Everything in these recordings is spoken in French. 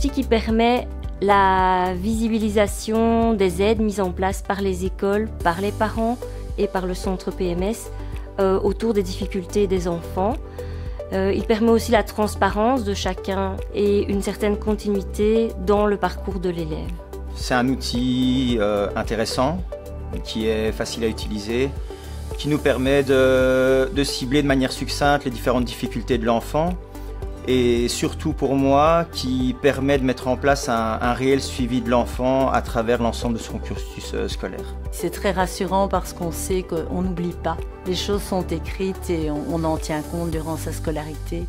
outil qui permet la visibilisation des aides mises en place par les écoles, par les parents et par le centre PMS autour des difficultés des enfants. Il permet aussi la transparence de chacun et une certaine continuité dans le parcours de l'élève. C'est un outil intéressant, qui est facile à utiliser, qui nous permet de cibler de manière succincte les différentes difficultés de l'enfant et surtout pour moi qui permet de mettre en place un réel suivi de l'enfant à travers l'ensemble de son cursus scolaire. C'est très rassurant parce qu'on sait qu'on n'oublie pas. Les choses sont écrites et on en tient compte durant sa scolarité.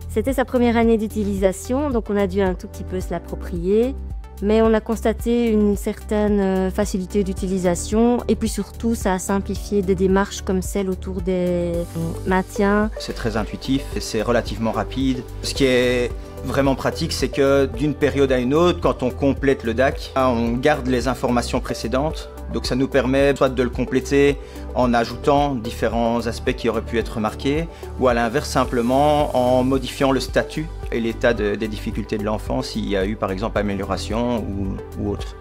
C'était sa première année d'utilisation, donc on a dû un tout petit peu se l'approprier. Mais on a constaté une certaine facilité d'utilisation et puis surtout ça a simplifié des démarches comme celle autour des maintiens. C'est très intuitif et c'est relativement rapide. Ce qui est vraiment pratique, c'est que d'une période à une autre, quand on complète le DAC, on garde les informations précédentes. Donc ça nous permet soit de le compléter en ajoutant différents aspects qui auraient pu être marqués, ou à l'inverse simplement en modifiant le statut et l'état des difficultés de l'enfant s'il y a eu par exemple amélioration ou autre.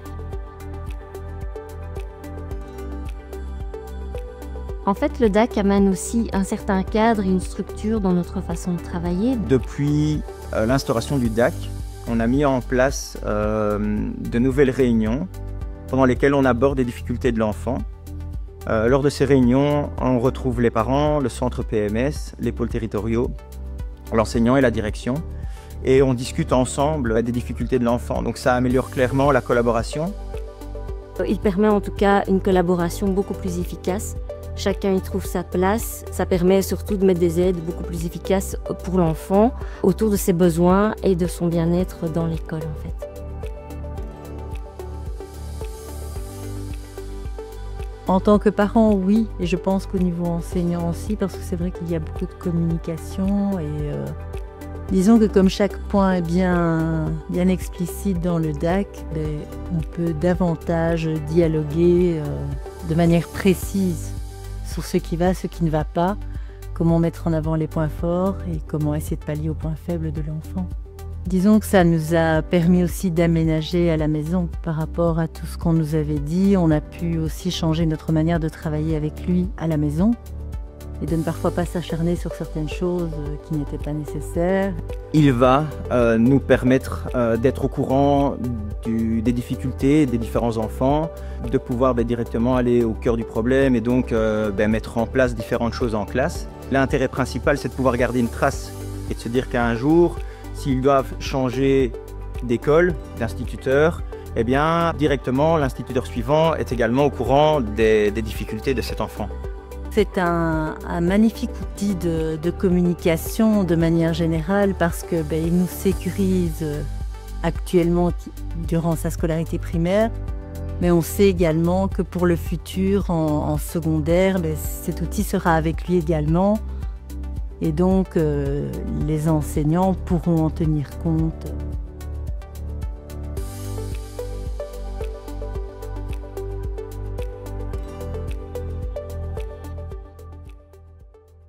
En fait, le DAC amène aussi un certain cadre et une structure dans notre façon de travailler. Depuis l'instauration du DAC, on a mis en place de nouvelles réunions pendant lesquelles on aborde les difficultés de l'enfant. Lors de ces réunions, on retrouve les parents, le centre PMS, les pôles territoriaux, l'enseignant et la direction, et on discute ensemble des difficultés de l'enfant. Donc ça améliore clairement la collaboration. Il permet en tout cas une collaboration beaucoup plus efficace. Chacun y trouve sa place. Ça permet surtout de mettre des aides beaucoup plus efficaces pour l'enfant autour de ses besoins et de son bien-être dans l'école en fait. En tant que parent, oui, et je pense qu'au niveau enseignant aussi, parce que c'est vrai qu'il y a beaucoup de communication et disons que comme chaque point est bien explicite dans le DAC, on peut davantage dialoguer de manière précise sur ce qui va, ce qui ne va pas, comment mettre en avant les points forts et comment essayer de pallier aux points faibles de l'enfant. Disons que ça nous a permis aussi d'aménager à la maison par rapport à tout ce qu'on nous avait dit. On a pu aussi changer notre manière de travailler avec lui à la maison et de ne parfois pas s'acharner sur certaines choses qui n'étaient pas nécessaires. Il va nous permettre d'être au courant des difficultés des différents enfants, de pouvoir directement aller au cœur du problème et donc mettre en place différentes choses en classe. L'intérêt principal, c'est de pouvoir garder une trace et de se dire qu'un jour, s'ils doivent changer d'école, d'instituteur, eh bien, directement, l'instituteur suivant est également au courant des difficultés de cet enfant. C'est un magnifique outil de communication de manière générale parce que il nous sécurise actuellement durant sa scolarité primaire, mais on sait également que pour le futur, en secondaire, cet outil sera avec lui également. Et donc, les enseignants pourront en tenir compte.